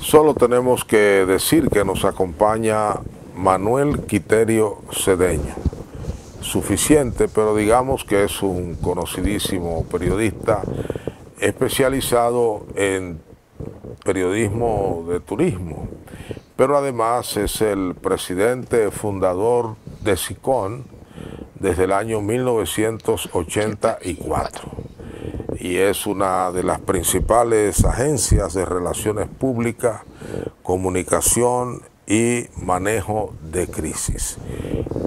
Solo tenemos que decir que nos acompaña Manuel Quiterio Cedeño. Suficiente, pero digamos que es un conocidísimo periodista especializado en periodismo de turismo, pero además es el presidente fundador de SICON desde el año 1984 y es una de las principales agencias de relaciones públicas, comunicación y manejo de crisis.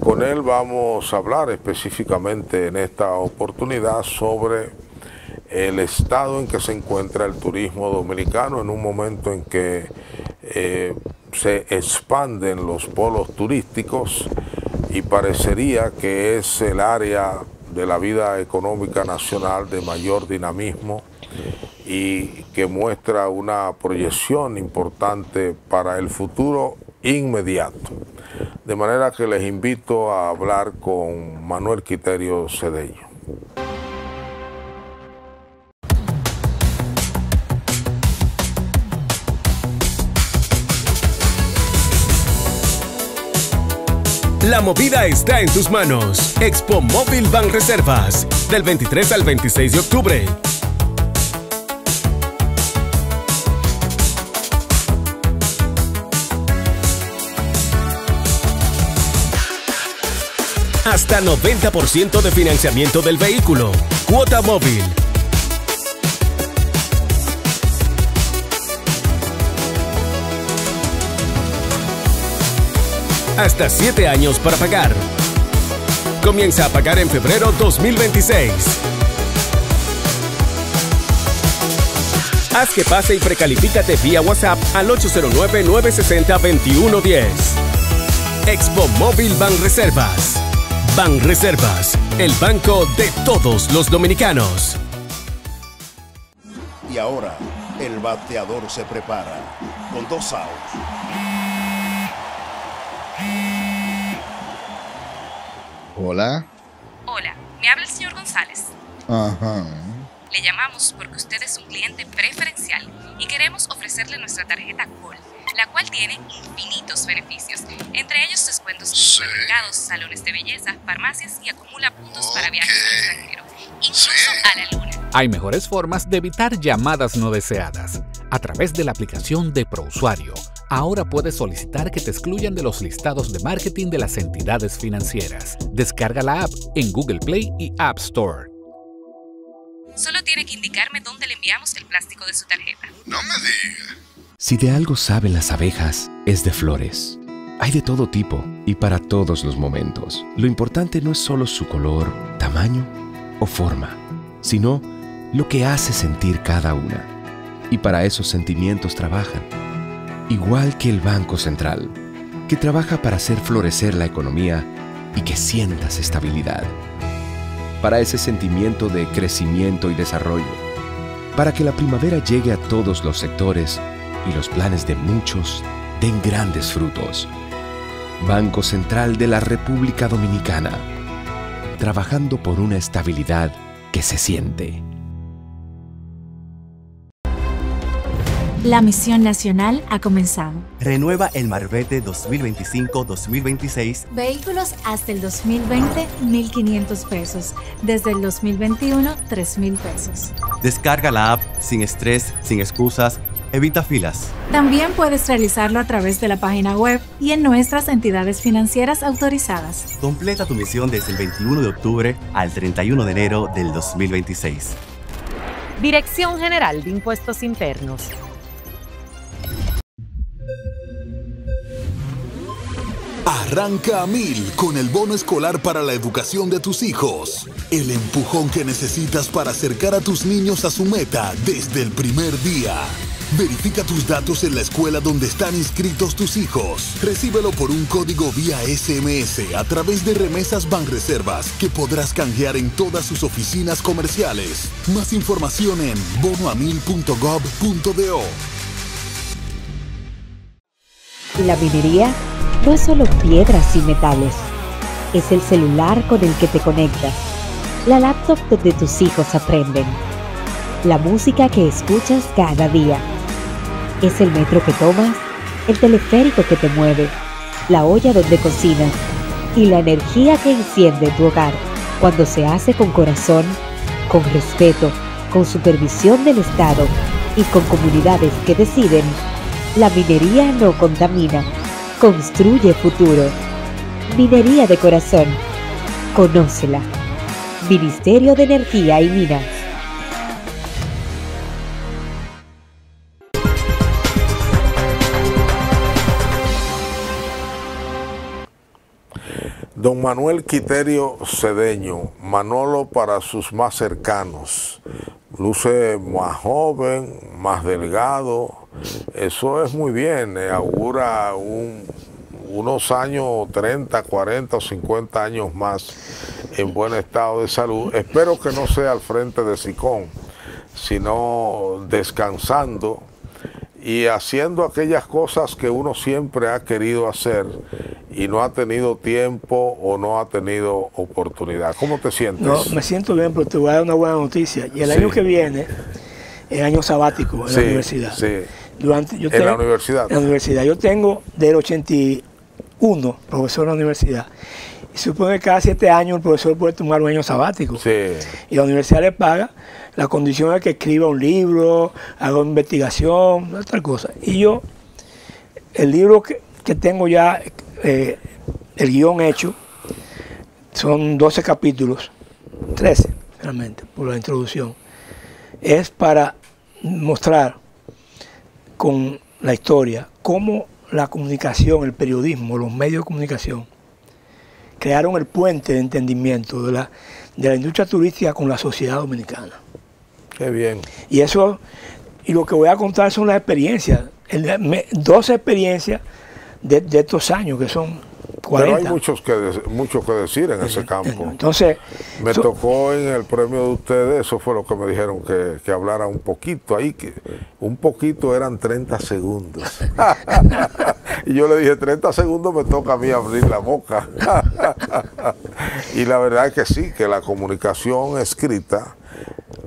Con él vamos a hablar específicamente en esta oportunidad sobre el estado en que se encuentra el turismo dominicano en un momento en que se expanden los polos turísticos y parecería que es el área de la vida económica nacional de mayor dinamismo y que muestra una proyección importante para el futuro inmediato. De manera que les invito a hablar con Manuel Quiterio Cedeño. La movida está en tus manos. Expo Móvil Banreservas, del 23 al 26 de octubre. Hasta 90% de financiamiento del vehículo. Cuota móvil. Hasta 7 años para pagar. Comienza a pagar en febrero 2026. Haz que pase y precalifícate vía WhatsApp al 809-960-2110. Expo Móvil Banreservas. Banreservas, el banco de todos los dominicanos. Y ahora, el bateador se prepara con 2 outs. Hola. Hola, me habla el señor González. Ajá. Le llamamos porque usted es un cliente preferencial y queremos ofrecerle nuestra tarjeta Gold, la cual tiene infinitos beneficios, entre ellos descuentos en supermercados, salones de belleza, farmacias y acumula puntos para viajes al extranjero, incluso a la luna. Hay mejores formas de evitar llamadas no deseadas. A través de la aplicación de ProUsuario, ahora puedes solicitar que te excluyan de los listados de marketing de las entidades financieras. Descarga la app en Google Play y App Store. Solo tiene que indicarme dónde le enviamos el plástico de su tarjeta. No me diga. Si de algo saben las abejas, es de flores. Hay de todo tipo y para todos los momentos. Lo importante no es solo su color, tamaño o forma, sino lo que hace sentir cada una. Y para esos sentimientos trabajan. Igual que el Banco Central, que trabaja para hacer florecer la economía y que sientas estabilidad. Para ese sentimiento de crecimiento y desarrollo. Para que la primavera llegue a todos los sectores y los planes de muchos den grandes frutos. Banco Central de la República Dominicana. Trabajando por una estabilidad que se siente. La misión nacional ha comenzado. Renueva el Marbete 2025-2026. Vehículos hasta el 2020, 1.500 pesos. Desde el 2021, 3.000 pesos. Descarga la app sin estrés, sin excusas. Evita filas. También puedes realizarlo a través de la página web y en nuestras entidades financieras autorizadas. Completa tu misión desde el 21 de octubre al 31 de enero del 2026. Dirección General de Impuestos Internos. Arranca a 1000 con el bono escolar para la educación de tus hijos. El empujón que necesitas para acercar a tus niños a su meta desde el primer día. Verifica tus datos en la escuela donde están inscritos tus hijos. Recíbelo por un código vía SMS a través de remesas Banreservas que podrás canjear en todas sus oficinas comerciales. Más información en bonoamil.gov.do. La minería no es solo piedras y metales. Es el celular con el que te conectas, la laptop donde tus hijos aprenden, la música que escuchas cada día Es el metro que tomas, el teleférico que te mueve, la olla donde cocinas y la energía que enciende tu hogar cuando se hace con corazón, con respeto, con supervisión del Estado y con comunidades que deciden. La minería no contamina, construye futuro. Minería de corazón. Conócela. Ministerio de Energía y Minas. Don Manuel Quiterio Cedeño, Manolo para sus más cercanos. Luce más joven, más delgado. Eso es muy bien, augura unos años, 30, 40 o 50 años más en buen estado de salud. Espero que no sea al frente de SICON, sino descansando y haciendo aquellas cosas que uno siempre ha querido hacer y no ha tenido tiempo o no ha tenido oportunidad. ¿Cómo te sientes? No, me siento bien, pero te voy a dar una buena noticia. Y el año que viene, el año sabático en la universidad. Sí. ¿En la universidad? En la universidad. Yo tengo del 81 profesor en la universidad. Y supone que cada 7 años el profesor puede tomar un año sabático. Sí. Y la universidad le paga. La condición es que escriba un libro, haga una investigación, otra cosa. Y yo, el libro que tengo ya, el guión hecho, son 12 capítulos, 13 realmente, por la introducción. Es para mostrar con la historia cómo la comunicación, el periodismo, los medios de comunicación crearon el puente de entendimiento de la industria turística con la sociedad dominicana. Qué bien. Y eso, y lo que voy a contar son las experiencias, 12 experiencias de estos años, que son 40. Pero hay mucho que decir en ese campo. Entonces, me tocó en el premio de ustedes, eso fue lo que me dijeron, que hablara un poquito ahí, que un poquito eran 30 segundos. Y yo le dije, 30 segundos me toca a mí abrir la boca. Y la verdad es que sí, que la comunicación escrita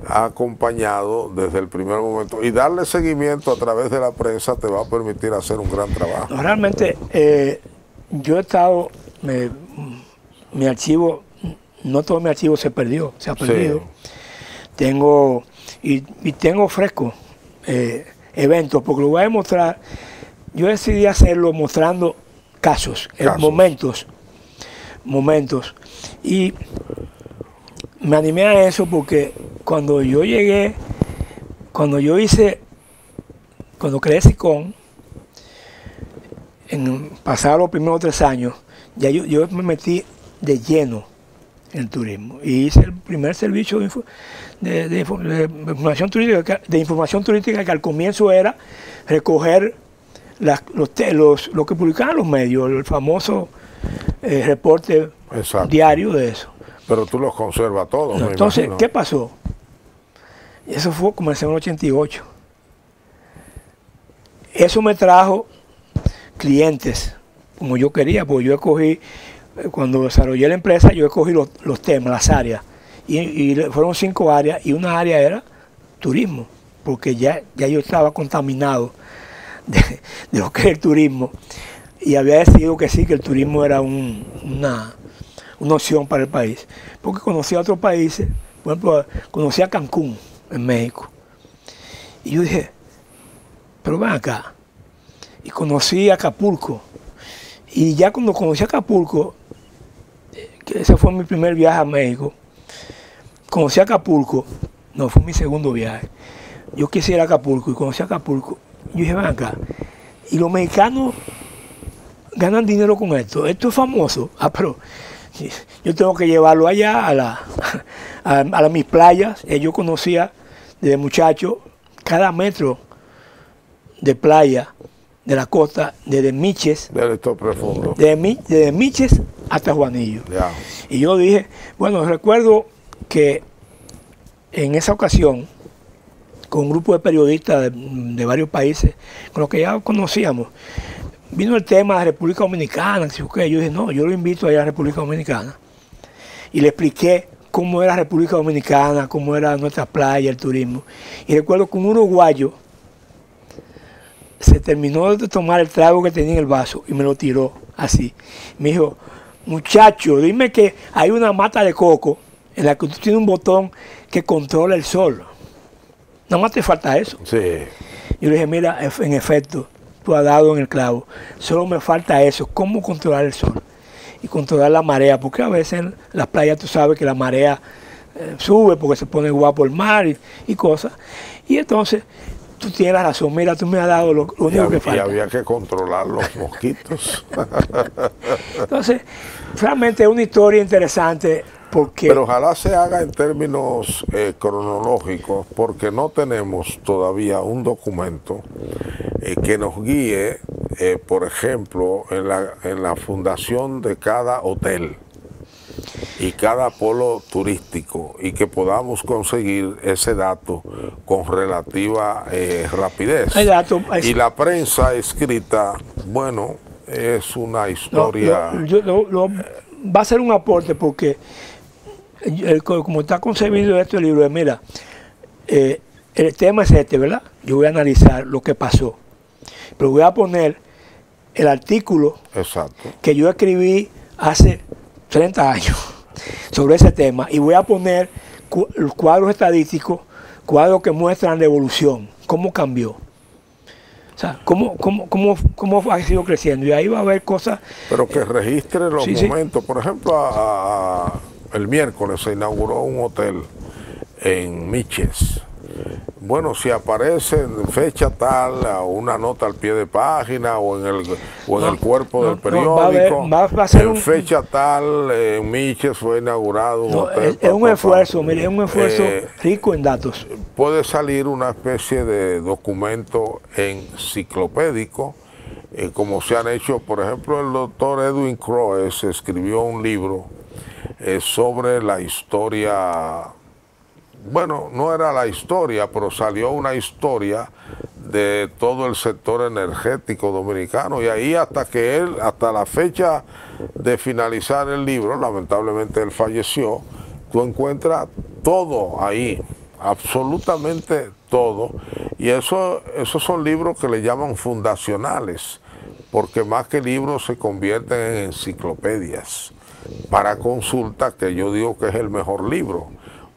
ha acompañado desde el primer momento, y darle seguimiento a través de la prensa te va a permitir hacer un gran trabajo. No, realmente yo he estado, mi archivo, no todo mi archivo se perdió, se ha perdido. Sí. Tengo, y tengo fresco eventos, porque lo voy a demostrar. Yo decidí hacerlo mostrando casos. momentos, y me animé a eso porque cuando yo llegué, cuando creé SICON, pasados los primeros 3 años, ya yo me metí de lleno en el turismo y hice el primer servicio de información turística, que al comienzo era recoger lo que publicaban los medios, el famoso reporte diario de eso. Pero tú los conservas todos. Entonces, ¿qué pasó? Eso fue como en el 88. Eso me trajo clientes, como yo quería, porque yo escogí, cuando desarrollé la empresa, yo escogí los temas, las áreas. Y fueron 5 áreas, y una área era turismo, porque ya yo estaba contaminado de lo que es el turismo. Y había decidido que sí, que el turismo era una opción para el país. Porque conocía a otros países, por ejemplo, conocí a Cancún, en México. Y yo dije, pero ven acá. Y conocí a Acapulco. Y ya cuando conocí a Acapulco, que ese fue mi primer viaje a México, conocí a Acapulco, no, fue mi segundo viaje. Yo quise ir a Acapulco y conocí a Acapulco. Yo dije, ven acá. Y los mexicanos ganan dinero con esto. Esto es famoso. Pero yo tengo que llevarlo allá a mis playas. Yo conocía desde muchacho cada metro de playa de la costa, desde Miches, desde Miches hasta Juanillo. Yeah. Y yo dije, bueno, recuerdo que en esa ocasión, con un grupo de periodistas de varios países, con los que ya conocíamos, vino el tema de la República Dominicana. Yo dije, no, yo lo invito a ir a la República Dominicana. Y le expliqué cómo era la República Dominicana, cómo era nuestra playa, el turismo. Y recuerdo que un uruguayo se terminó de tomar el trago que tenía en el vaso y me lo tiró así. Me dijo, muchacho, dime que hay una mata de coco en la que tú tienes un botón que controla el sol. Nada más te falta eso. Sí. Y le dije, mira, en efecto, tú has dado en el clavo. Solo me falta eso, cómo controlar el sol y controlar la marea, porque a veces en las playas tú sabes que la marea sube porque se pone guapo el mar y cosas. Y entonces tú tienes la razón, mira, tú me has dado lo único que falta. Y había que controlar los mosquitos. Entonces, realmente es una historia interesante. Porque, pero ojalá se haga en términos cronológicos, porque no tenemos todavía un documento que nos guíe, por ejemplo, en la fundación de cada hotel y cada polo turístico, y que podamos conseguir ese dato con relativa rapidez. Y la prensa escrita, bueno, es una historia... va a ser un aporte porque... como está concebido este libro, mira, el tema es este, ¿verdad? Yo voy a analizar lo que pasó, pero voy a poner el artículo que yo escribí hace 30 años sobre ese tema, y voy a poner los cuadros estadísticos, cuadros que muestran la evolución, cómo cambió. O sea, cómo ha sido creciendo, y ahí va a haber cosas... Pero que registre los momentos, por ejemplo, el miércoles se inauguró un hotel en Miches. Bueno, si aparece en fecha tal, una nota al pie de página o en el cuerpo del periódico, en fecha tal, en Miches fue inaugurado un hotel. Es un esfuerzo, mire, es un esfuerzo rico en datos. Puede salir una especie de documento enciclopédico, como se han hecho, por ejemplo, el doctor Edwin Croes escribió un libro sobre la historia, bueno, no era la historia, pero salió una historia de todo el sector energético dominicano, y ahí hasta la fecha de finalizar el libro, lamentablemente él falleció, tú encuentras todo ahí, absolutamente todo, y esos son libros que le llaman fundacionales, porque más que libros se convierten en enciclopedias para consulta, que yo digo que es el mejor libro,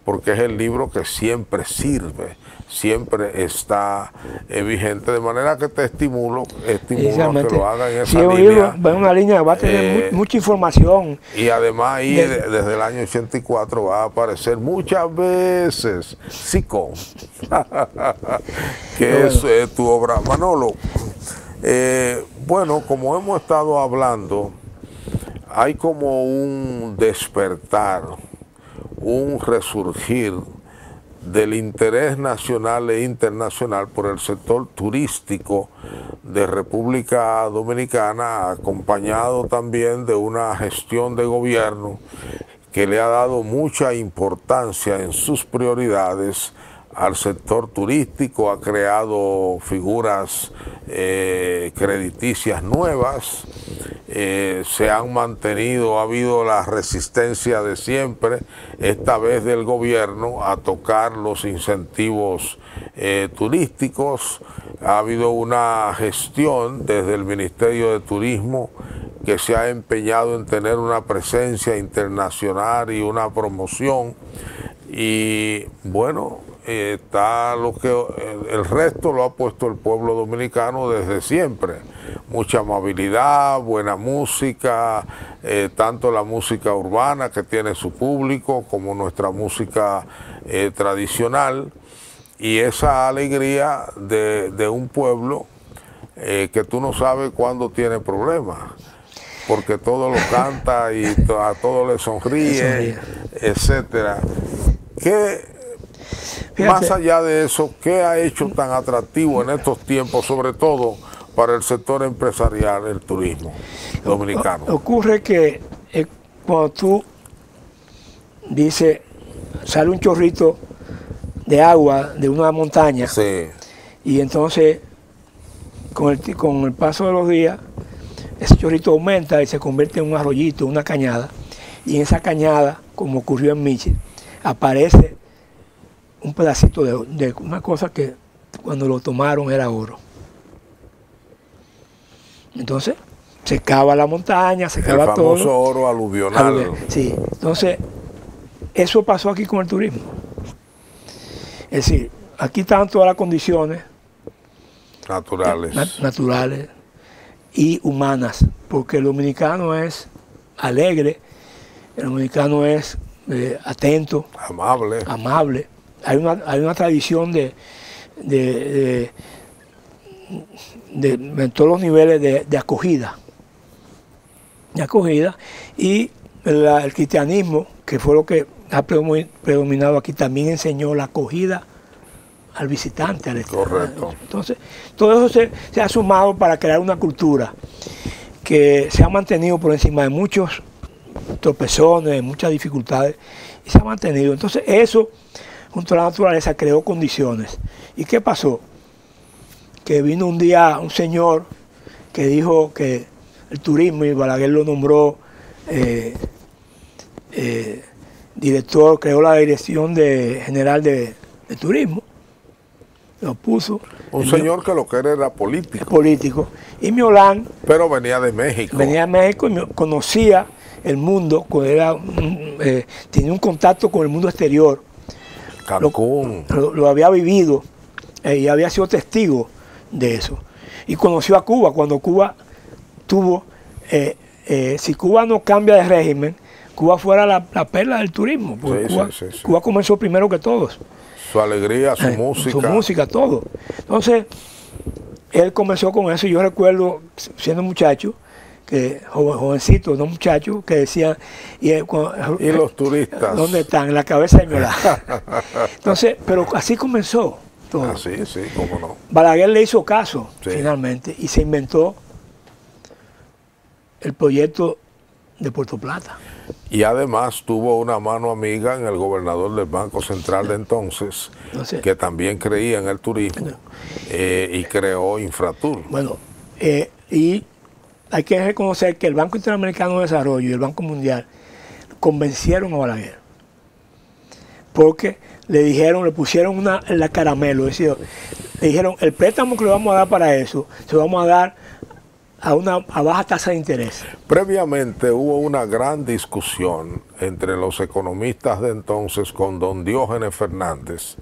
porque es el libro que siempre sirve, siempre está vigente, de manera que te estimulo a que lo hagan en esa línea. Va en una línea, va a tener mucha información. Y además ahí desde el año 84 va a aparecer muchas veces Sico, que es tu obra, Manolo. Bueno, como hemos estado hablando, hay como un despertar, un resurgir del interés nacional e internacional por el sector turístico de República Dominicana, acompañado también de una gestión de gobierno que le ha dado mucha importancia en sus prioridades al sector turístico, ha creado figuras crediticias nuevas, se han mantenido, ha habido la resistencia de siempre, esta vez del gobierno, a tocar los incentivos turísticos. Ha habido una gestión desde el Ministerio de Turismo que se ha empeñado en tener una presencia internacional y una promoción, y bueno, está el resto lo ha puesto el pueblo dominicano desde siempre. Mucha amabilidad, buena música, tanto la música urbana, que tiene su público, como nuestra música tradicional, y esa alegría de un pueblo que tú no sabes cuándo tiene problemas, porque todo lo canta y a todo le sonríe, etcétera. Más allá de eso, ¿qué ha hecho tan atractivo en estos tiempos, sobre todo para el sector empresarial, el turismo dominicano? Ocurre que cuando tú dices, sale un chorrito de agua de una montaña, y entonces con el paso de los días, ese chorrito aumenta y se convierte en un arroyito, una cañada, y en esa cañada, como ocurrió en Miches, aparece un pedacito de una cosa que cuando lo tomaron era oro. Entonces, se cava la montaña, se cava todo. El famoso oro aluvional. Sí, entonces, eso pasó aquí con el turismo. Es decir, aquí están todas las condiciones naturales y humanas, porque el dominicano es alegre, el dominicano es atento, amable. Hay una tradición de todos los niveles de acogida. Y el cristianismo, que fue lo que ha predominado aquí, también enseñó la acogida al visitante, al extranjero. Correcto. Entonces, todo eso se ha sumado para crear una cultura que se ha mantenido por encima de muchos tropezones, de muchas dificultades, y se ha mantenido. Entonces, eso, junto a la naturaleza, creó condiciones. ¿Y qué pasó? Que vino un día un señor que dijo que el turismo, y Balaguer lo nombró director, creó la Dirección General de Turismo, lo puso. Un señor que lo que era político. Político. Y Miolán. Pero venía de México. Venía de México y conocía el mundo, tenía un contacto con el mundo exterior. Cancún. Lo había vivido y había sido testigo de eso. Y conoció a Cuba cuando Cuba tuvo, si Cuba no cambia de régimen, Cuba fuera la perla del turismo, porque Cuba comenzó primero que todos. Su alegría, su música. Su música, todo. Entonces, él comenzó con eso y yo recuerdo, siendo muchacho, que jovencito, no muchacho, que decían... ¿Y los turistas? ¿Dónde están? En la cabeza de Miolán. Entonces, pero así comenzó todo. Así, sí, cómo no. Balaguer le hizo caso, finalmente, y se inventó el proyecto de Puerto Plata. Y además tuvo una mano amiga en el gobernador del Banco Central de entonces, que también creía en el turismo y creó Infratur. Bueno, y hay que reconocer que el Banco Interamericano de Desarrollo y el Banco Mundial convencieron a Balaguer, porque le pusieron la caramelo, es decir, le dijeron, el préstamo que le vamos a dar para eso, se lo vamos a dar a baja tasa de interés. Previamente hubo una gran discusión entre los economistas de entonces con don Diógenes Fernández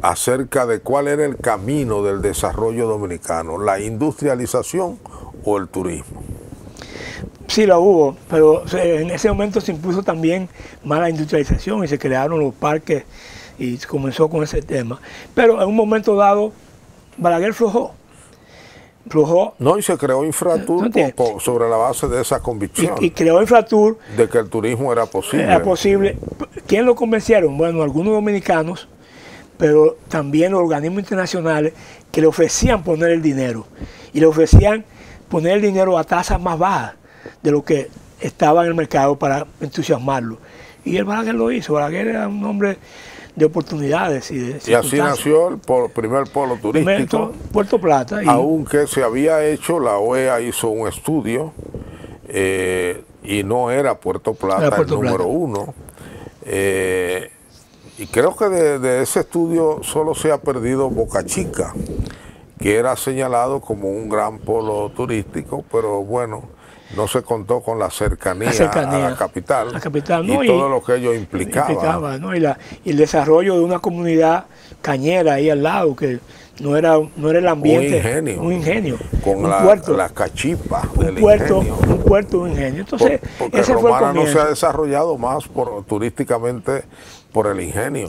acerca de cuál era el camino del desarrollo dominicano, la industrialización o el turismo. Sí, lo hubo, pero en ese momento se impuso también más la industrialización y se crearon los parques y se comenzó con ese tema. Pero en un momento dado, Balaguer flojó. No, y se creó Infratur sobre la base de esa convicción. Y creó Infratur. De que el turismo era posible. Era posible. ¿Quién lo convencieron? Bueno, algunos dominicanos, pero también los organismos internacionales que le ofrecían poner el dinero. Y le ofrecían poner el dinero a tasas más bajas de lo que estaba en el mercado para entusiasmarlo. Y el Balaguer lo hizo. Balaguer era un hombre de oportunidades y así nació el primer polo turístico, Puerto Plata. Aunque se había hecho, la OEA hizo un estudio y no era Puerto Plata el número uno. Y creo que de ese estudio solo se ha perdido Boca Chica, que era señalado como un gran polo turístico, pero bueno, no se contó con la cercanía a la capital, ¿no? y todo lo que ello implicaba. ¿no? Y el desarrollo de una comunidad cañera ahí al lado, que no era el ambiente. Un ingenio. Con la cachipa del ingenio. Un puerto, un ingenio. Entonces, porque ese Romana fue el comienzo. No se ha desarrollado más turísticamente por el ingenio.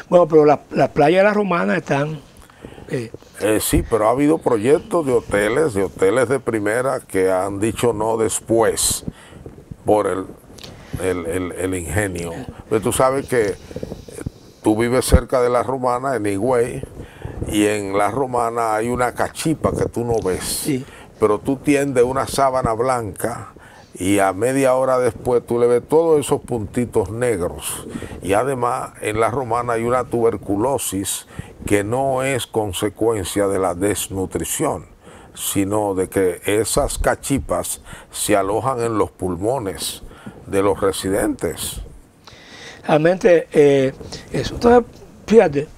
Bueno, pero las playas de la Romana están... sí, pero ha habido proyectos de hoteles de primera que han dicho no después por el ingenio. Pero tú sabes que tú vives cerca de la Romana, en Higüey, y en la Romana hay una cachipa que tú no ves, pero tú tiendes una sábana blanca y a media hora después tú le ves todos esos puntitos negros. Y además en la Romana hay una tuberculosis que no es consecuencia de la desnutrición, sino de que esas cachipas se alojan en los pulmones de los residentes. Realmente eso. Entonces, fíjate,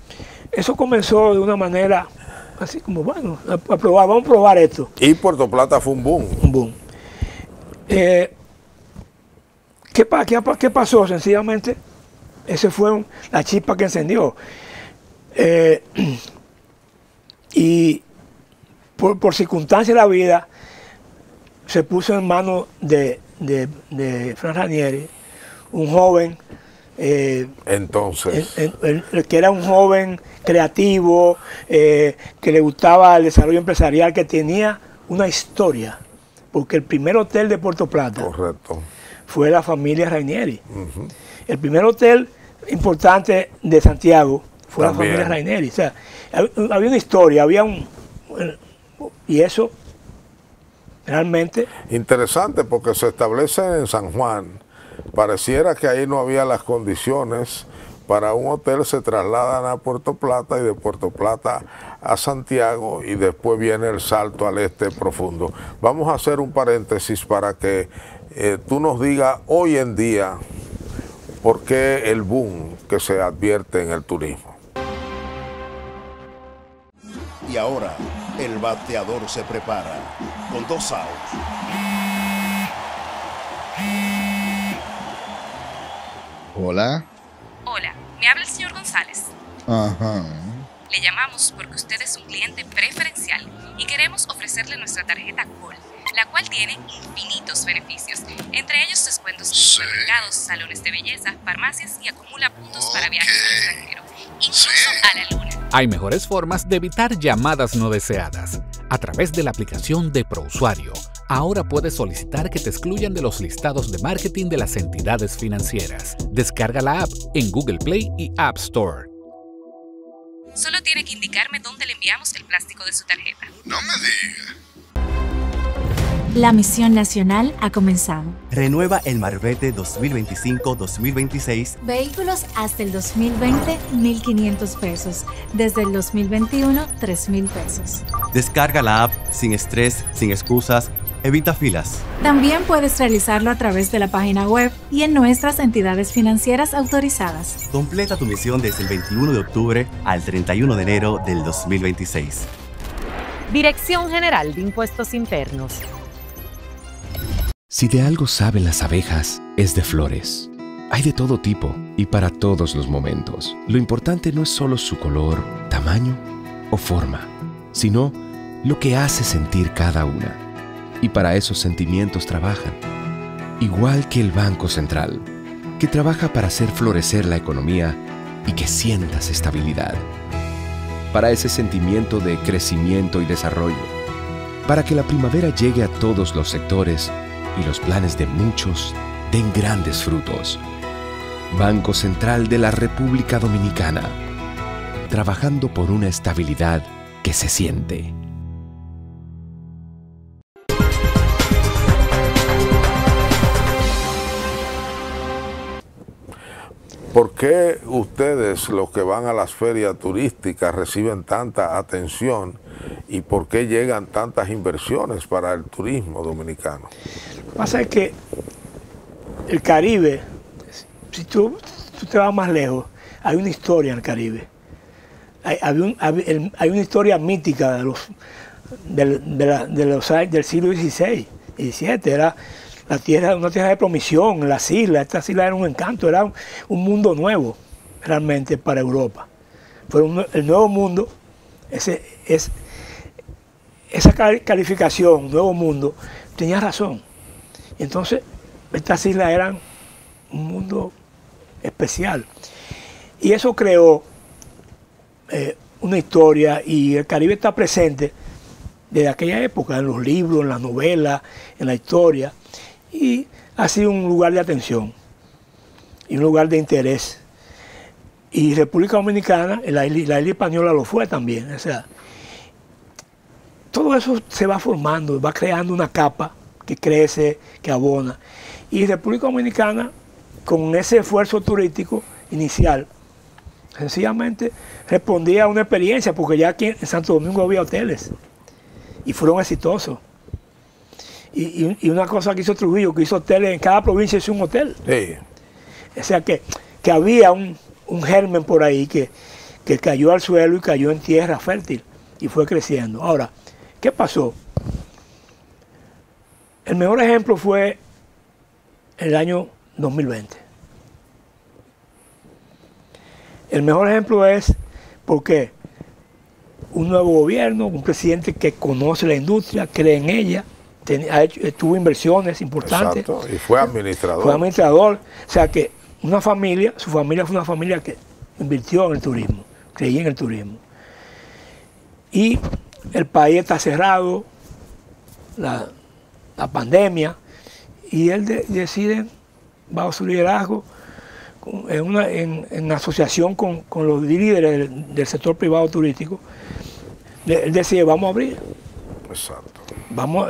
eso comenzó de una manera así como, bueno, a probar, vamos a probar esto. Y Puerto Plata fue un boom. Un boom. ¿Qué pasó? Sencillamente, esa fue la chispa que encendió. Y por circunstancias de la vida, se puso en manos de Frank Ranieri, un joven, entonces, que era un joven creativo, que le gustaba el desarrollo empresarial, que tenía una historia, porque el primer hotel de Puerto Plata, correcto, fue la familia Ranieri. El primer hotel importante de Santiago fue también la familia Ranieri. O sea, había una historia, y eso realmente interesante, porque se establece en San Juan. Pareciera que ahí no había las condiciones para un hotel, se trasladan a Puerto Plata y de Puerto Plata a Santiago, y después viene el salto al este profundo. Vamos a hacer un paréntesis para que tú nos digas hoy en día por qué el boom que se advierte en el turismo. Y ahora el bateador se prepara con 2 outs. Hola. Hola, me habla el señor González. Ajá. Le llamamos porque usted es un cliente preferencial y queremos ofrecerle nuestra tarjeta Col, la cual tiene infinitos beneficios, entre ellos descuentos en supermercados, salones de belleza, farmacias y acumula puntos para viajes al extranjero, incluso a la luna. Hay mejores formas de evitar llamadas no deseadas. A través de la aplicación de ProUsuario, ahora puedes solicitar que te excluyan de los listados de marketing de las entidades financieras. Descarga la app en Google Play y App Store. Solo tiene que indicarme dónde le enviamos el plástico de su tarjeta. No me diga. La misión nacional ha comenzado. Renueva el Marbete 2025-2026. Vehículos hasta el 2020, 1.500 pesos. Desde el 2021, 3.000 pesos. Descarga la app sin estrés, sin excusas. Evita filas. También puedes realizarlo a través de la página web y en nuestras entidades financieras autorizadas. Completa tu misión desde el 21 de octubre al 31 de enero del 2026. Dirección General de Impuestos Internos. Si de algo saben las abejas, es de flores. Hay de todo tipo y para todos los momentos. Lo importante no es solo su color, tamaño o forma, sino lo que hace sentir cada una. Y para esos sentimientos trabajan. Igual que el Banco Central, que trabaja para hacer florecer la economía y que sientas estabilidad. Para ese sentimiento de crecimiento y desarrollo. Para que la primavera llegue a todos los sectores y los planes de muchos den grandes frutos. Banco Central de la República Dominicana, trabajando por una estabilidad que se siente. ¿Por qué ustedes, los que van a las ferias turísticas, reciben tanta atención y por qué llegan tantas inversiones para el turismo dominicano? Lo que pasa es que el Caribe, si tú te vas más lejos, hay una historia en el Caribe. Hay una historia mítica del siglo XVI, XVII. Era una tierra de promisión, las islas. Estas islas eran un encanto, era un mundo nuevo realmente para Europa. Fue el nuevo mundo, esa calificación, nuevo mundo, tenía razón. Y entonces, estas islas eran un mundo especial. Y eso creó una historia, y el Caribe está presente desde aquella época, en los libros, en las novelas, en la historia. Y ha sido un lugar de atención y un lugar de interés. Y República Dominicana, la isla española lo fue también. O sea, todo eso se va formando, va creando una capa que crece, que abona. Y República Dominicana, con ese esfuerzo turístico inicial, sencillamente respondía a una experiencia, porque ya aquí en Santo Domingo había hoteles y fueron exitosos. Y una cosa que hizo Trujillo, que hizo hoteles en cada provincia, hizo un hotel. Sí. O sea que había un germen por ahí que cayó al suelo y cayó en tierra fértil. y fue creciendo. Ahora, ¿qué pasó? El mejor ejemplo fue el año 2020. El mejor ejemplo es porque un nuevo gobierno, un presidente que conoce la industria, cree en ella, tuvo inversiones importantes. Exacto, y fue administrador. Fue administrador. O sea que una familia, su familia fue una familia que invirtió en el turismo, creía en el turismo. Y el país está cerrado, la pandemia, y él decide, bajo su liderazgo, en asociación con los líderes del sector privado turístico, él decide, vamos a abrir. Exacto.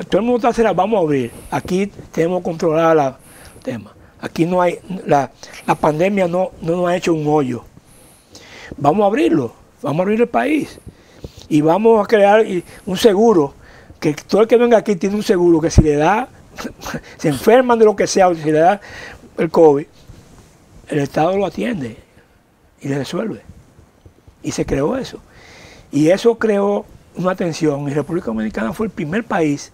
Todo el mundo está cerrado, vamos a abrir. Aquí tenemos controlada el tema. Aquí no hay, la pandemia no nos ha hecho un hoyo. Vamos a abrirlo, vamos a abrir el país. Y vamos a crear un seguro, que todo el que venga aquí tiene un seguro, que si le da, se enferman de lo que sea, o si le da el COVID, el Estado lo atiende y le resuelve. Y se creó eso. Y eso creó una tensión. Y República Dominicana fue el primer país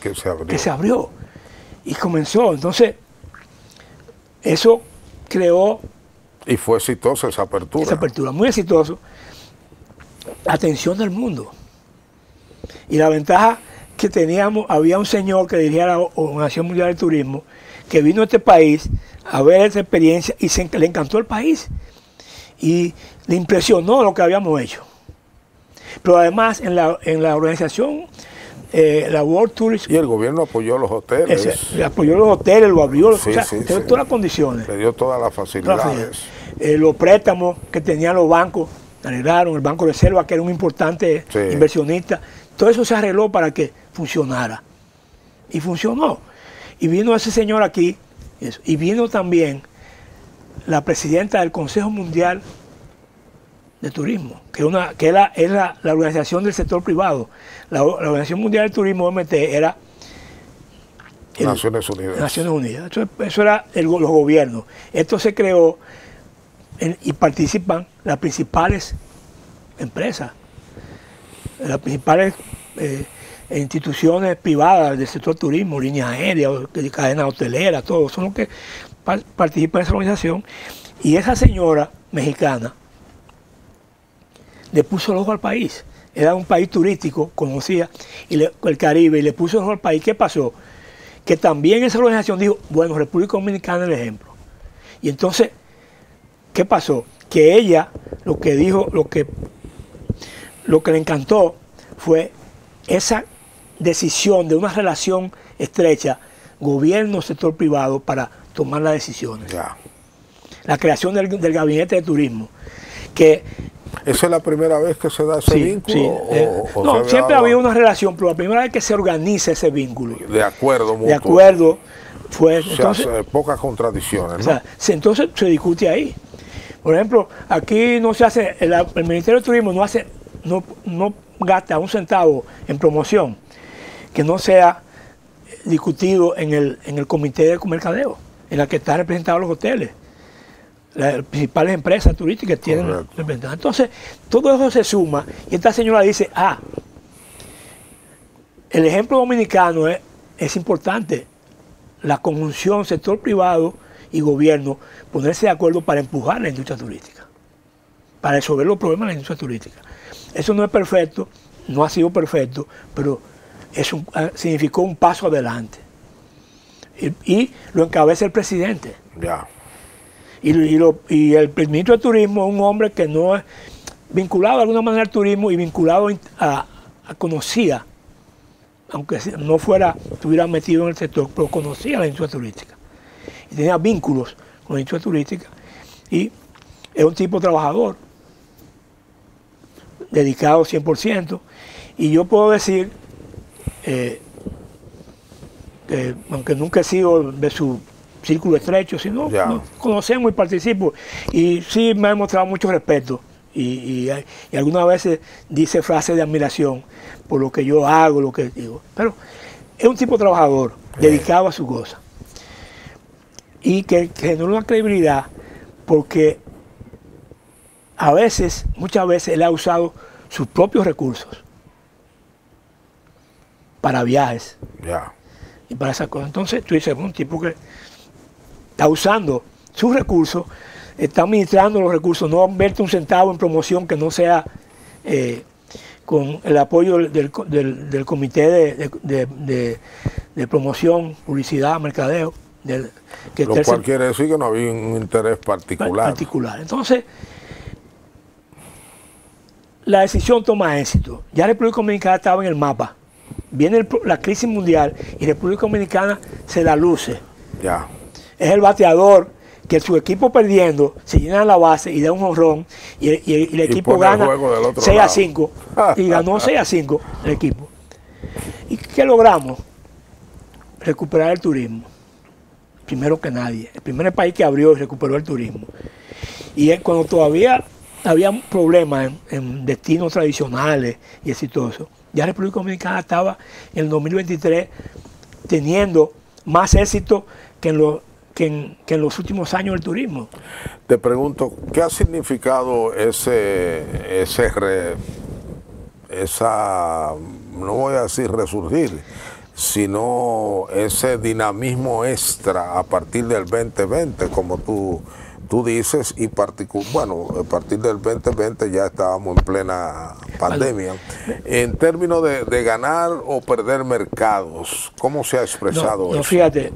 que se abrió. Y comenzó. Entonces, eso creó... Y fue exitosa esa apertura. Esa apertura, muy exitoso. Atención del mundo. Y la ventaja que teníamos, había un señor que dirigía la Organización Mundial del Turismo, que vino a este país a ver esa experiencia y le encantó el país. Y le impresionó lo que habíamos hecho. Pero además en la organización, la World Tourism... Y el gobierno apoyó los hoteles. Apoyó los hoteles, lo abrió, sí, o sea, sí, todas las condiciones. Le dio todas las facilidades. Los préstamos que tenían los bancos, arreglaron, el Banco de Reserva, que era un importante inversionista. Todo eso se arregló para que funcionara. Y funcionó. Y vino ese señor aquí, y vino también la presidenta del Consejo Mundial de Turismo, que es la organización del sector privado. La Organización Mundial del Turismo, OMT, era Naciones Unidas. Naciones Unidas. Eso era los gobiernos. Esto se creó y participan las principales empresas, las principales instituciones privadas del sector turismo, líneas aéreas, cadenas hoteleras, todos son los que participan en esa organización. Y esa señora mexicana le puso el ojo al país. Era un país turístico, conocía el Caribe, y le puso el ojo al país. ¿Qué pasó? Que también esa organización dijo, bueno, República Dominicana es el ejemplo. Y entonces, ¿qué pasó? Que ella, lo que dijo, lo que le encantó fue esa decisión de una relación estrecha, gobierno, sector privado, para tomar las decisiones. La creación del gabinete de turismo, que... ¿Esa es la primera vez que se da ese vínculo? Sí. No, siempre había una relación, pero la primera vez que se organiza ese vínculo. De acuerdo mutuo. De acuerdo. Fue, entonces, pocas contradicciones, ¿no? Entonces se discute ahí. Por ejemplo, aquí no se hace, el Ministerio de Turismo no gasta un centavo en promoción que no sea discutido en el comité de mercadeo, en la que están representados los hoteles. Las principales empresas turísticas tienen representadas. Entonces, todo eso se suma y esta señora dice, el ejemplo dominicano es importante, la conjunción sector privado y gobierno, ponerse de acuerdo para empujar la industria turística, para resolver los problemas de la industria turística. Eso no es perfecto, no ha sido perfecto, pero significó un paso adelante. Y lo encabeza el presidente. Y el ministro de Turismo es un hombre que no es vinculado de alguna manera al turismo y vinculado conocía, aunque no estuviera metido en el sector, pero conocía la industria turística. Y tenía vínculos con la industria turística. Y es un tipo trabajador, dedicado 100%. Y yo puedo decir, aunque nunca he sido de su círculo estrecho, sino nos conocemos y participo. Y sí me ha demostrado mucho respeto. Y algunas veces dice frases de admiración por lo que yo hago, lo que digo. Pero es un tipo trabajador, dedicado a su cosa. Y que generó una credibilidad porque muchas veces él ha usado sus propios recursos para viajes y para esas cosas. Entonces tú dices, un tipo que está usando sus recursos, está administrando los recursos, no invierte un centavo en promoción que no sea con el apoyo del comité de promoción, publicidad, mercadeo. Lo cual quiere decir que no había un interés particular. Entonces, la decisión toma éxito. Ya República Dominicana estaba en el mapa. Viene la crisis mundial y República Dominicana se la luce. Es el bateador que su equipo perdiendo se llena la base y da un jonrón y el equipo gana 6-5 y ganó 6-5 el equipo. ¿Y qué logramos? Recuperar el turismo. Primero que nadie. El primer país que abrió y recuperó el turismo. Y cuando todavía había problemas en destinos tradicionales y exitosos, ya República Dominicana estaba en el 2023 teniendo más éxito que en los últimos años del turismo. Te pregunto, ¿qué ha significado no voy a decir resurgir, sino ese dinamismo extra a partir del 2020, como tú dices, y bueno, a partir del 2020 ya estábamos en plena pandemia. En términos de ganar o perder mercados, ¿cómo se ha expresado eso? Fíjate,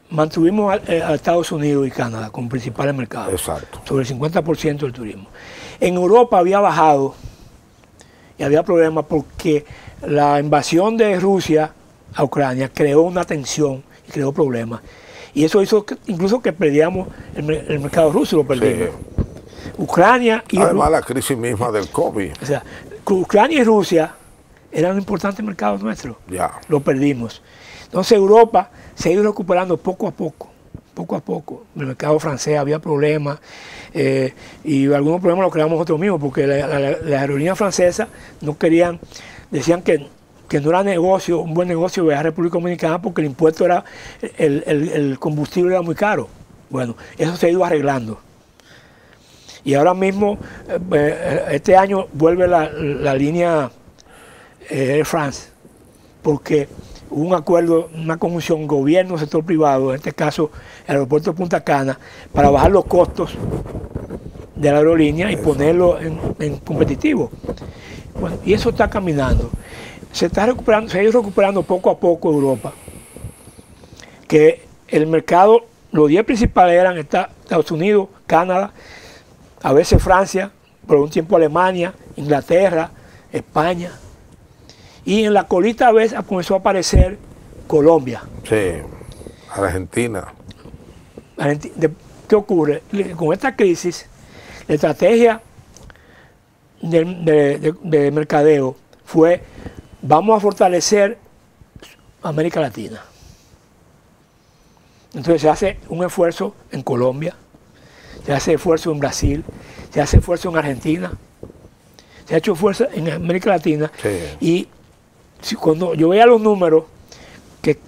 mantuvimos a Estados Unidos y Canadá como principales mercados. Exacto. Sobre el 50% del turismo. En Europa había bajado y había problemas porque la invasión de Rusia a Ucrania creó una tensión y creó problemas. Y eso hizo incluso que perdíamos el mercado ruso, lo perdimos. Sí. Ucrania y además la crisis misma del COVID. O sea, Ucrania y Rusia eran importantes mercados nuestros. Lo perdimos. Entonces Europa se ha ido recuperando poco a poco. El mercado francés había problemas y algunos problemas los creamos nosotros mismos porque la aerolínea francesa no querían, decían que no era un buen negocio viajar a República Dominicana porque el impuesto era, el combustible era muy caro. Bueno, eso se ha ido arreglando. Y ahora mismo, este año vuelve la línea Air France, porque hubo un acuerdo, una conjunción gobierno, sector privado, en este caso el aeropuerto de Punta Cana, para bajar los costos de la aerolínea y ponerlo en competitivo. Bueno, y eso está caminando. Se ha ido recuperando poco a poco Europa, que el mercado, los 10 principales eran Estados Unidos, Canadá, a veces Francia, por un tiempo Alemania, Inglaterra, España. Y en la colita a veces comenzó a aparecer Colombia. Sí, Argentina. ¿Qué ocurre? Con esta crisis, la estrategia de mercadeo fue: vamos a fortalecer América Latina. Entonces se hace un esfuerzo en Colombia, se hace esfuerzo en Brasil, se hace esfuerzo en Argentina, se ha hecho esfuerzo en América Latina. Y cuando yo veía los números, que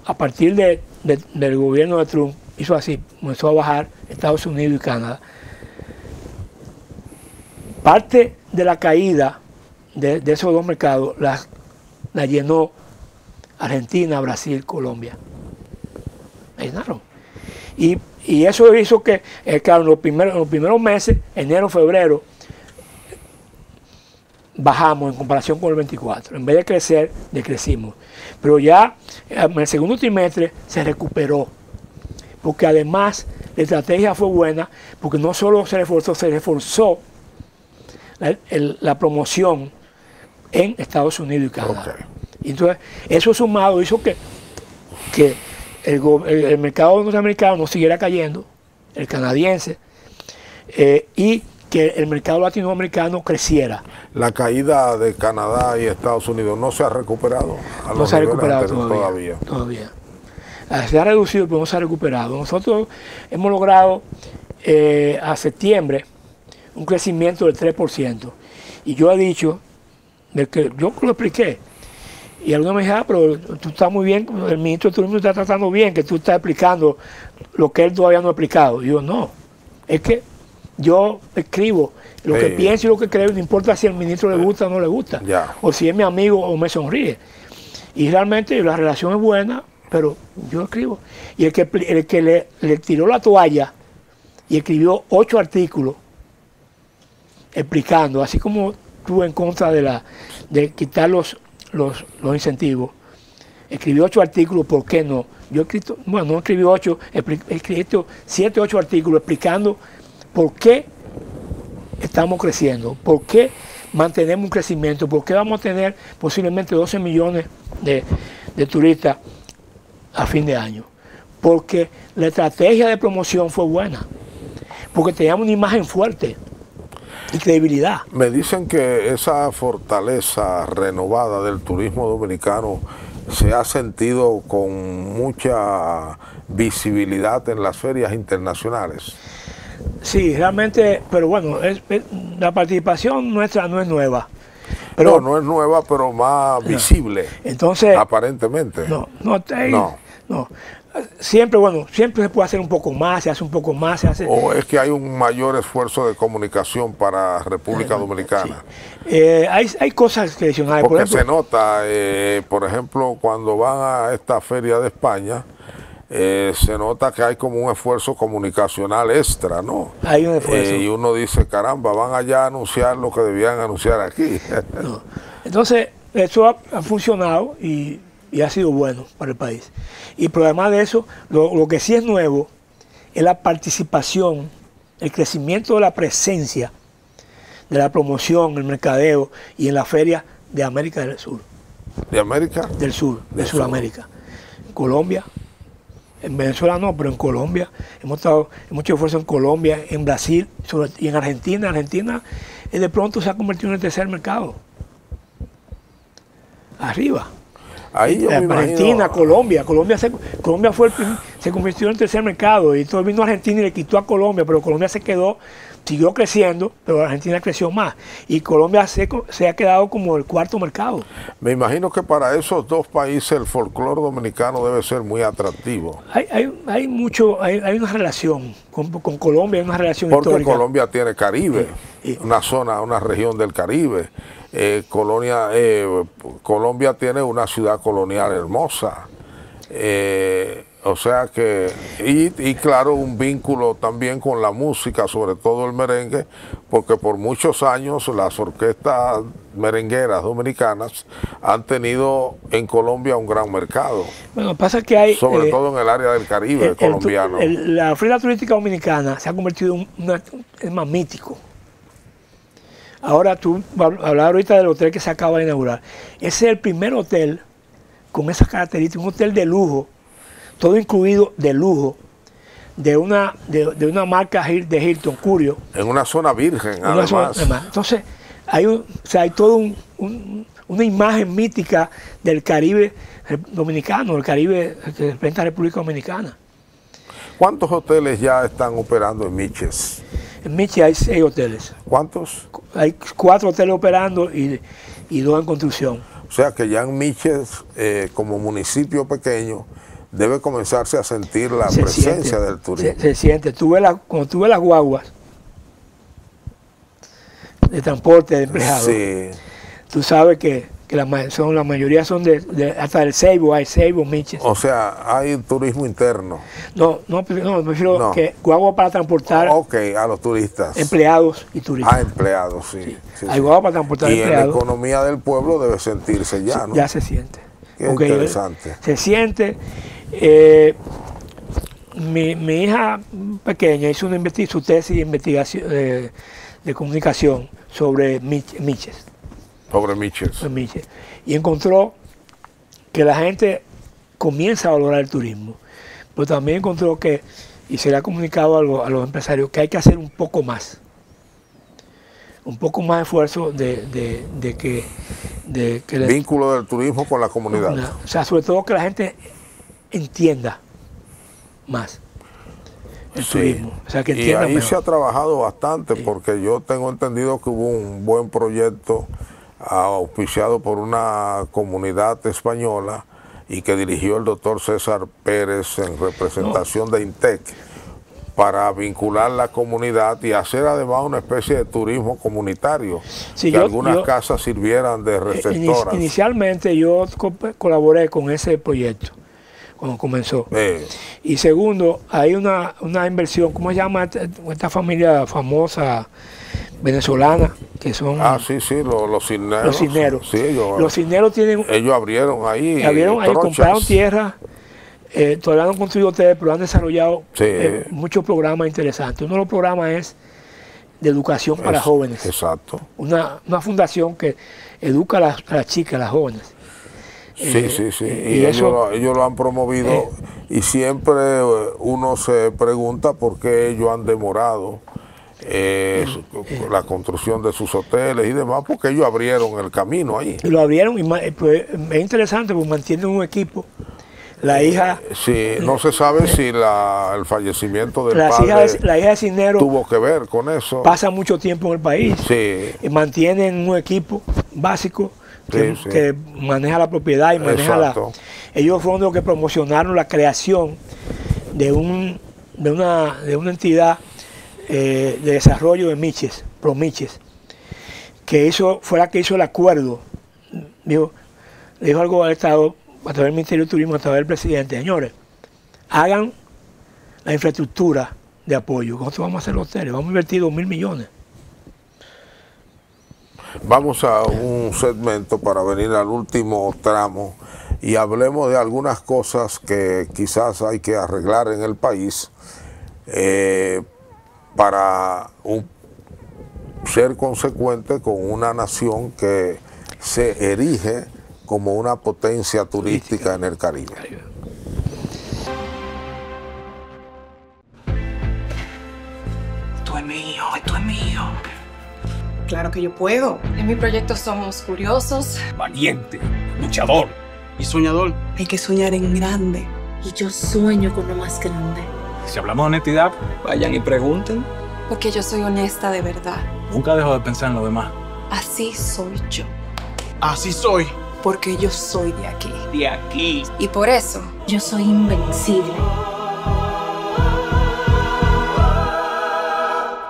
a partir del gobierno de Trump hizo así, comenzó a bajar Estados Unidos y Canadá, parte de la caída de esos dos mercados la llenó Argentina, Brasil, Colombia. La llenaron. Y eso hizo que, claro, en los primeros meses, enero, febrero, bajamos en comparación con el 24. En vez de crecer, decrecimos. Pero ya en el segundo trimestre se recuperó. Porque además la estrategia fue buena, porque no solo se reforzó la promoción en Estados Unidos y Canadá. Entonces, eso sumado hizo que el mercado norteamericano no siguiera cayendo, el canadiense, y que el mercado latinoamericano creciera. La caída de Canadá y Estados Unidos no se ha recuperado. No se ha recuperado todavía. Se ha reducido, pero no se ha recuperado. Nosotros hemos logrado a septiembre un crecimiento del 3%. Y yo he dicho, yo lo expliqué, y algunos me dijeron: pero tú estás muy bien, el ministro de Turismo está tratando bien, que tú estás explicando lo que él todavía no ha explicado. Y yo: no, es que yo escribo lo que pienso y lo que creo, no importa si al ministro le gusta o no le gusta, o si es mi amigo o me sonríe. Y realmente la relación es buena, pero yo escribo. Y el que le tiró la toalla y escribió 8 artículos explicando, así como estuvo en contra de quitar los incentivos, escribió 8 artículos, ¿por qué no? Yo he escrito, bueno, no escribí 8, he escrito 7, 8 artículos explicando por qué estamos creciendo, por qué mantenemos un crecimiento, por qué vamos a tener posiblemente 12 millones de turistas a fin de año. Porque la estrategia de promoción fue buena, porque teníamos una imagen fuerte y credibilidad. Me dicen que esa fortaleza renovada del turismo dominicano se ha sentido con mucha visibilidad en las ferias internacionales. Sí, realmente, pero bueno, la participación nuestra no es nueva. Pero, no es nueva, pero más visible. Entonces, aparentemente. No. Siempre, siempre se puede hacer un poco más, se hace un poco más, se hace... ¿O es que hay un mayor esfuerzo de comunicación para República Dominicana? Sí. Hay cosas adicionales. Porque por ejemplo, se nota, por ejemplo, cuando van a esta feria de España, se nota que hay como un esfuerzo comunicacional extra, ¿no? Hay un esfuerzo. Y uno dice, caramba, van allá a anunciar lo que debían anunciar aquí. No. Entonces, eso ha funcionado y ha sido bueno para el país. Y por además de eso, lo que sí es nuevo es la participación, el crecimiento de la presencia, de la promoción, el mercadeo y en la feria de América del Sur. ¿De América? Del Sur, de Sudamérica. En Colombia, en Venezuela no, pero en Colombia, hemos hecho esfuerzo en Colombia, en Brasil y en Argentina. Argentina de pronto se ha convertido en el tercer mercado. Arriba. Ahí Argentina, Colombia se convirtió en el tercer mercado y todo vino a Argentina y le quitó a Colombia, pero Colombia siguió creciendo, pero Argentina creció más y Colombia se ha quedado como el cuarto mercado. Me imagino que para esos dos países el folclore dominicano debe ser muy atractivo. Hay una relación con Colombia, hay una relación porque histórica. Colombia tiene Caribe, una región del Caribe. Colombia tiene una ciudad colonial hermosa, o sea que, y claro, un vínculo también con la música, sobre todo el merengue, porque por muchos años las orquestas merengueras dominicanas han tenido en Colombia un gran mercado. Bueno, pasa que hay... Sobre todo en el área del Caribe colombiano. La feria turística dominicana se ha convertido en es más mítico. Ahora tú hablar ahorita del hotel que se acaba de inaugurar. Ese es el primer hotel con esas características, un hotel de lujo, todo incluido de lujo, de una marca de Hilton, Curio. En una zona virgen, además. Entonces, hay toda una imagen mítica del Caribe dominicano, del Caribe de la República Dominicana. ¿Cuántos hoteles ya están operando en Miches? En Miches hay 6 hoteles. ¿Cuántos? Hay 4 hoteles operando y 2 en construcción. O sea que ya en Miches, como municipio pequeño, debe comenzarse a sentir la presencia del turismo. Se siente. Cuando tú ves las guaguas de transporte de empleados, tú sabes que la mayoría son hasta del Seibo, hay Seibo, Miches. O sea, hay turismo interno. No, me refiero que guagua para transportar a los turistas. Empleados y turistas. Empleados, sí. Hay guagua para transportar empleados. Y en la economía del pueblo debe sentirse ya, ¿no? Ya se siente. Qué interesante. Se siente. Mi hija pequeña hizo su tesis de investigación de comunicación sobre Miches. Sobre Miches. Y encontró que la gente comienza a valorar el turismo. Pero también encontró que, y se le ha comunicado a los empresarios, que hay que hacer un poco más. Un poco más de esfuerzo de que el vínculo del turismo con la comunidad. O sea, sobre todo que la gente entienda más el turismo. O sea, que entienda y ahí mejor. Se ha trabajado bastante porque yo tengo entendido que hubo un buen proyecto auspiciado por una comunidad española y que dirigió el doctor César Pérez en representación de INTEC para vincular la comunidad y hacer además una especie de turismo comunitario, sí, que algunas casas sirvieran de receptoras. Inicialmente yo colaboré con ese proyecto cuando comenzó. Y segundo, hay una inversión, ¿cómo se llama esta familia famosa venezolana? Que son sí, los cisneros. Los cisneros. Sí, los cisneros tienen... Ellos abrieron ahí. Compraron tierra. Todavía no han construido hoteles, pero han desarrollado muchos programas interesantes. Uno de los programas es de educación para jóvenes. Exacto. Una fundación que educa a las chicas, a las jóvenes. Sí. Y ellos lo han promovido y siempre uno se pregunta por qué ellos han demorado la construcción de sus hoteles y demás, porque ellos abrieron el camino ahí. Y lo abrieron y pues, es interesante porque mantienen un equipo. La hija... sí, no se sabe si el fallecimiento del padre la hija de Cisneros tuvo que ver con eso. Pasa mucho tiempo en el país. Sí. Y mantienen un equipo básico que maneja la propiedad y maneja ellos fueron los que promocionaron la creación de una entidad de desarrollo de Miches, Promiches, que fue la que hizo el acuerdo. Le dijo algo al Estado, a través del Ministerio de Turismo, a través del presidente: señores, hagan la infraestructura de apoyo. Nosotros vamos a hacer los hoteles, vamos a invertir 2.000 millones. Vamos a un segmento para venir al último tramo y hablemos de algunas cosas que quizás hay que arreglar en el país para ser consecuente con una nación que se erige como una potencia turística en el Caribe. Esto es mío, esto es mío. Claro que yo puedo. En mi proyecto somos curiosos, valiente, luchador y soñador. Hay que soñar en grande. Y yo sueño con lo más grande. Si hablamos de honestidad, vayan y pregunten. Porque yo soy honesta de verdad. Nunca dejo de pensar en lo demás. Así soy yo. Así soy. Porque yo soy de aquí. De aquí. Y por eso, yo soy invencible.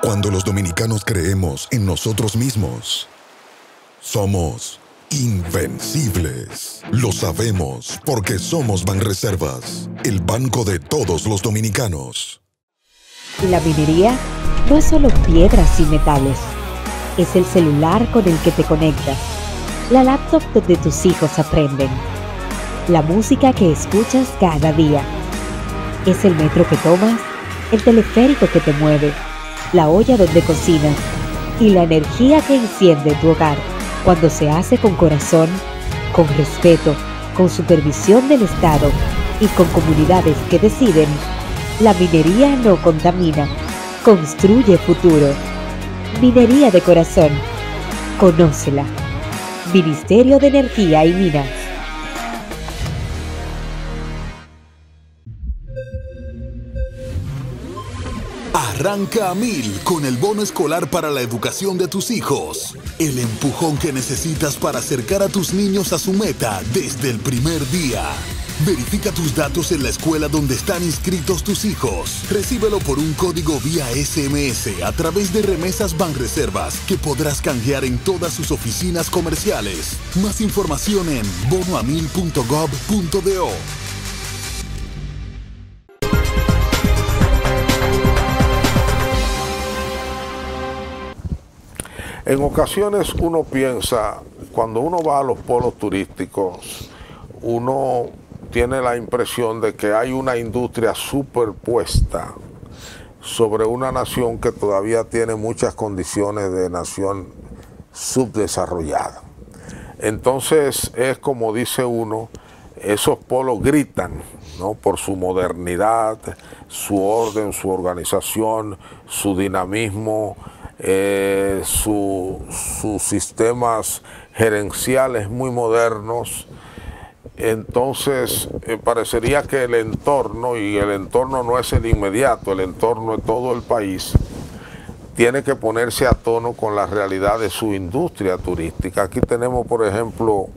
Cuando los dominicanos creemos en nosotros mismos, somos invencibles. Lo sabemos porque somos Banreservas, el banco de todos los dominicanos. La minería no es solo piedras y metales, es el celular con el que te conectas, la laptop donde tus hijos aprenden, la música que escuchas cada día. Es el metro que tomas, el teleférico que te mueve, la olla donde cocinas y la energía que enciende tu hogar cuando se hace con corazón, con respeto, con supervisión del Estado y con comunidades que deciden. La minería no contamina, construye futuro. Minería de corazón. Conócela. Ministerio de Energía y Minas. Arranca a 1000 con el bono escolar para la educación de tus hijos. El empujón que necesitas para acercar a tus niños a su meta desde el primer día. Verifica tus datos en la escuela donde están inscritos tus hijos. Recíbelo por un código vía SMS a través de Remesas Banreservas que podrás canjear en todas sus oficinas comerciales. Más información en bonoamil.gov.do. En ocasiones uno piensa, cuando uno va a los polos turísticos, uno tiene la impresión de que hay una industria superpuesta sobre una nación que todavía tiene muchas condiciones de nación subdesarrollada. Entonces es como dice uno, esos polos gritan, ¿no?, por su modernidad, su orden, su organización, su dinamismo, sus sistemas gerenciales muy modernos. Entonces parecería que el entorno, y el entorno no es el inmediato, el entorno es todo el país, tiene que ponerse a tono con la realidad de su industria turística. Aquí tenemos, por ejemplo,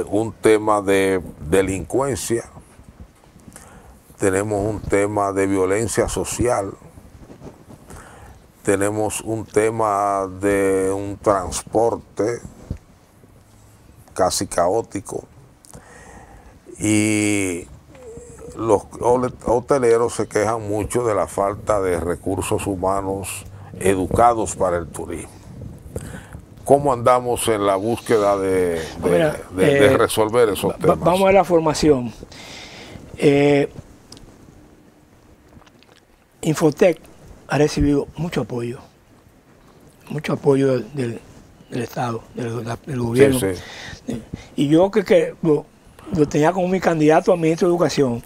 un tema de delincuencia tenemos un tema de violencia social, tenemos un tema de un transporte casi caótico, y los hoteleros se quejan mucho de la falta de recursos humanos educados para el turismo. ¿Cómo andamos en la búsqueda de resolver esos temas? Vamos a la formación. Infotec ha recibido mucho apoyo del Estado, del gobierno. Sí, sí. Y yo que lo tenía como mi candidato a ministro de Educación.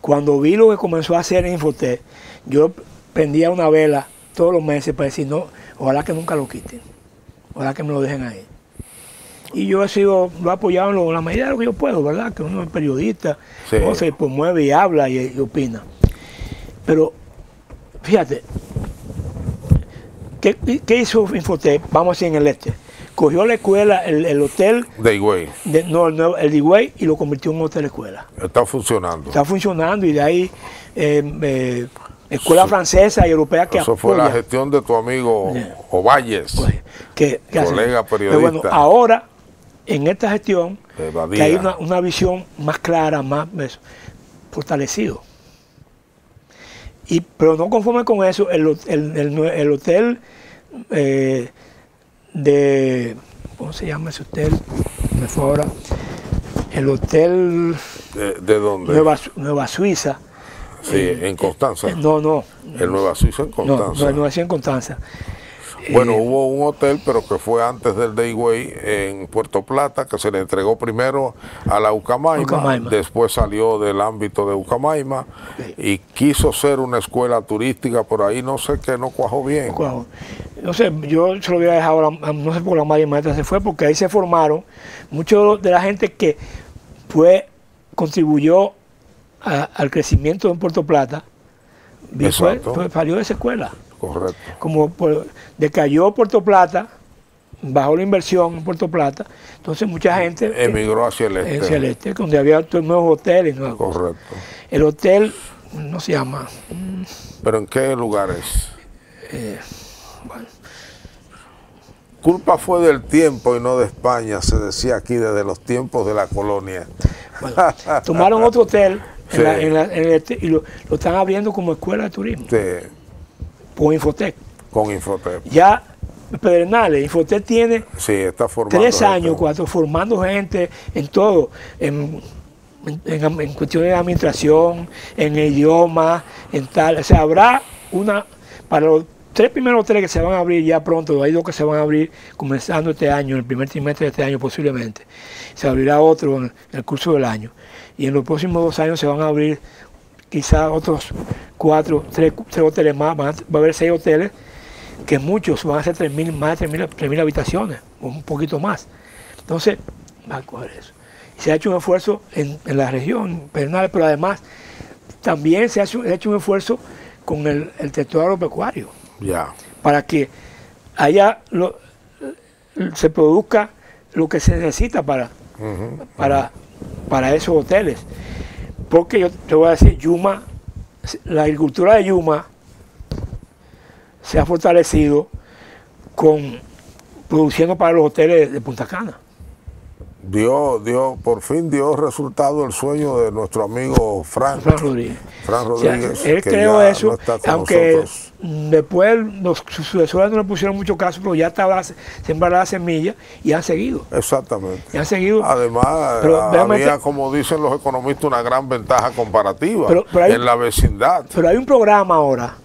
Cuando vi lo que comenzó a hacer en Infotec, yo prendía una vela todos los meses para decir, no, ojalá que nunca lo quiten, ojalá que me lo dejen ahí. Y yo lo he apoyado en la medida de lo que yo puedo, ¿verdad? Que uno es periodista, sí, se promueve y habla y opina. Pero, fíjate, ¿qué hizo Infotec? Vamos a decir en el este. Cogió la escuela, el hotel de Higüey. El de Higüey, y lo convirtió en un hotel escuela. Está funcionando. Está funcionando, y de ahí escuela francesa y europea que eso apoya. Fue la gestión de tu amigo Ovalles, colega periodista. Pero bueno, ahora, en esta gestión, que hay una visión más clara, más fortalecido. Pero no conforme con eso, el hotel ¿cómo se llama ese hotel? Me fue ahora. El hotel ¿De dónde? Nueva Suiza. Sí, en Constanza. No. El Nueva Suiza en Constanza. No, Nueva Suiza en Constanza. Bueno, hubo un hotel, pero que fue antes del de Higüey, en Puerto Plata, que se le entregó primero a la Ucamaima, después salió del ámbito de Ucamaima, y quiso ser una escuela turística, por ahí no sé qué, no cuajó bien. No sé, yo se lo hubiera dejado, no sé por la madre maestra se fue, porque ahí se formaron muchos de la gente que contribuyó al crecimiento en Puerto Plata, salió de esa escuela. Correcto. Como decayó Puerto Plata, bajó la inversión en Puerto Plata, entonces mucha gente emigró hacia el este. Hacia el este, donde había nuevos hoteles. Correcto. El hotel, no se llama. ¿Pero en qué lugares? Bueno. Culpa fue del tiempo y no de España, se decía aquí desde los tiempos de la colonia. Bueno, tomaron otro hotel en el este, y lo están abriendo como escuela de turismo. Sí. Con Infotec. Con Infotec. Ya Pedernales, Infotec tiene está formando 3 años, 4, formando gente en todo, en cuestiones de administración, en idioma, en tal. O sea, habrá para los 3 primeros hoteles que se van a abrir ya pronto, hay 2 que se van a abrir comenzando este año, en el primer trimestre de este año posiblemente. Se abrirá otro en el curso del año. Y en los próximos 2 años se van a abrir quizás otros 3 hoteles más. Va a haber 6 hoteles, que muchos van a ser más de 3.000 habitaciones, o un poquito más. Entonces, va a coger eso. Se ha hecho un esfuerzo en la región, Pedernales, pero además también se ha hecho un esfuerzo con el sector agropecuario. Para que se produzca lo que se necesita para esos hoteles. Porque yo te voy a decir, Yuma, la agricultura de Yuma se ha fortalecido produciendo para los hoteles de Punta Cana. Por fin dio resultado el sueño de nuestro amigo Fran Rodríguez. O sea, él creó eso, no aunque nosotros. Después sus sucesores no le pusieron mucho caso, pero ya estaba sembrada la semilla y han seguido. Exactamente. Y han seguido. Además, había, como dicen los economistas, una gran ventaja comparativa en la vecindad. Pero hay un programa ahora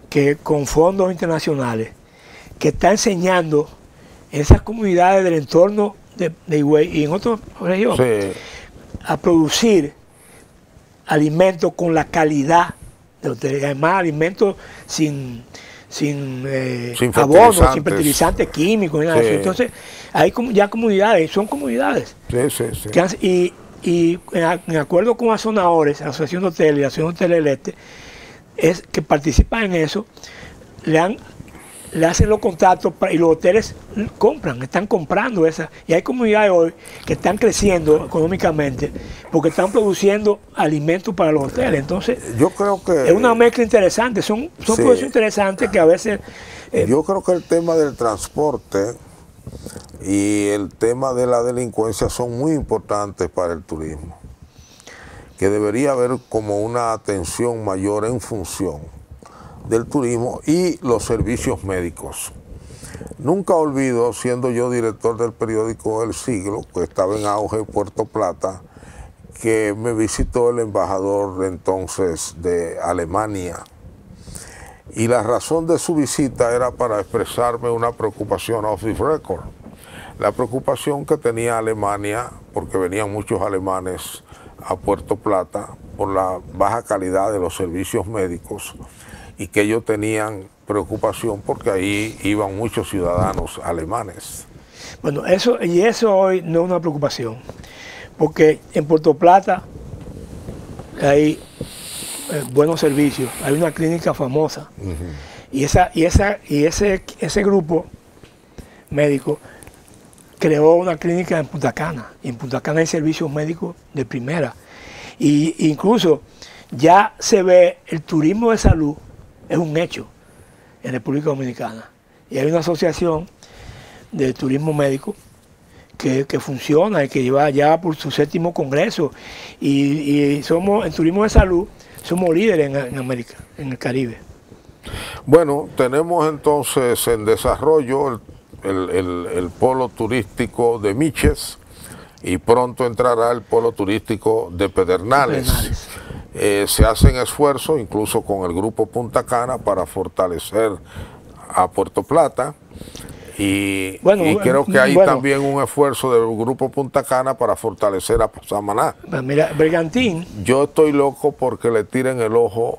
que con fondos internacionales que está enseñando en esas comunidades del entorno de Higüey y en otras regiones a producir alimentos con la calidad de los hoteles, además alimentos sin abonos, sin fertilizantes químicos, nada de eso. Entonces hay ya comunidades, son comunidades y en acuerdo con Azonadores, la Asociación de Hoteles y la Asociación de Hoteles del Este, es que participan en eso, le han le hacen los contactos y los hoteles están comprando esas. Y hay comunidades hoy que están creciendo económicamente porque están produciendo alimentos para los hoteles. Entonces, yo creo que es una mezcla interesante, son procesos interesantes que a veces... yo creo que el tema del transporte y el tema de la delincuencia son muy importantes para el turismo, que debería haber como una atención mayor en función del turismo y los servicios médicos. Nunca olvido, siendo yo director del periódico El Siglo, que estaba en auge en Puerto Plata, que me visitó el embajador de entonces de Alemania. Y la razón de su visita era para expresarme una preocupación off the record. La preocupación que tenía Alemania, porque venían muchos alemanes a Puerto Plata por la baja calidad de los servicios médicos, y que ellos tenían preocupación porque ahí iban muchos ciudadanos alemanes. Bueno, eso hoy no es una preocupación, porque en Puerto Plata hay buenos servicios, hay una clínica famosa, y ese grupo médico creó una clínica en Punta Cana, y en Punta Cana hay servicios médicos de primera, y incluso ya se ve el turismo de salud, es un hecho en República Dominicana, y hay una asociación de turismo médico que funciona y que lleva ya por su 7º congreso, y somos en turismo de salud, somos líderes en América, en el Caribe. Bueno, tenemos entonces en desarrollo el polo turístico de Miches, y pronto entrará el polo turístico de Pedernales. Se hacen esfuerzos, incluso con el Grupo Punta Cana, para fortalecer a Puerto Plata. Y creo que hay también un esfuerzo del Grupo Punta Cana para fortalecer a Samaná. Mira, Bergantín. Yo estoy loco porque le tiren el ojo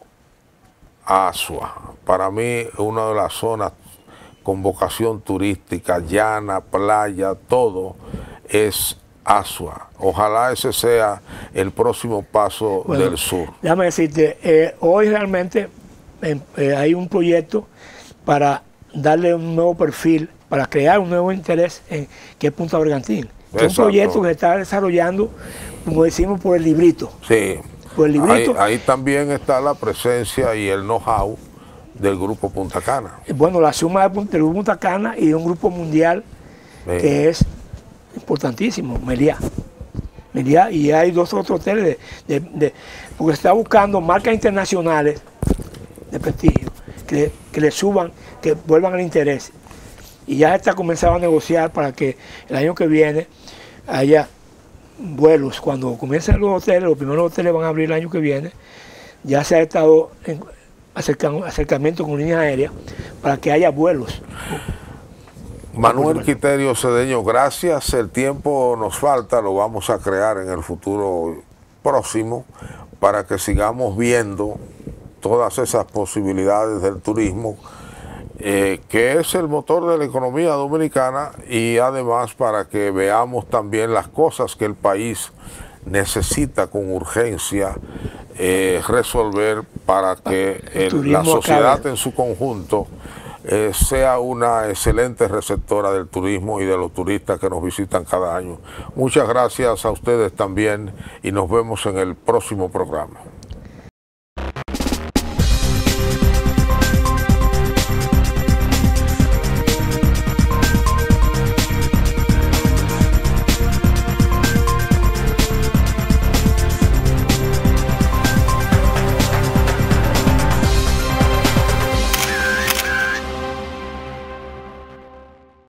a Asua. Para mí, una de las zonas con vocación turística, llana, playa, todo, es Asua. Ojalá ese sea el próximo paso del sur. Déjame decirte, hoy realmente hay un proyecto para darle un nuevo perfil, para crear un nuevo interés que es Punta Bergantín. Es un proyecto que se está desarrollando, como decimos, por el librito. Sí. Por el librito. Ahí también está la presencia y el know-how del Grupo Punta Cana. Bueno, la suma del Grupo Punta Cana y de un grupo mundial que es importantísimo, Meliá. Y hay 2 otros hoteles porque se está buscando marcas internacionales de prestigio que le suban, que vuelvan al interés. Y ya está comenzado a negociar para que el año que viene haya vuelos. Cuando comiencen los hoteles, los primeros hoteles van a abrir el año que viene, ya se ha estado en acercamiento con líneas aéreas para que haya vuelos. Manuel Quiterio Cedeño, gracias. El tiempo nos falta, lo vamos a crear en el futuro próximo para que sigamos viendo todas esas posibilidades del turismo, que es el motor de la economía dominicana, y además para que veamos también las cosas que el país necesita con urgencia resolver para que la sociedad en su conjunto sea una excelente receptora del turismo y de los turistas que nos visitan cada año. Muchas gracias a ustedes también y nos vemos en el próximo programa.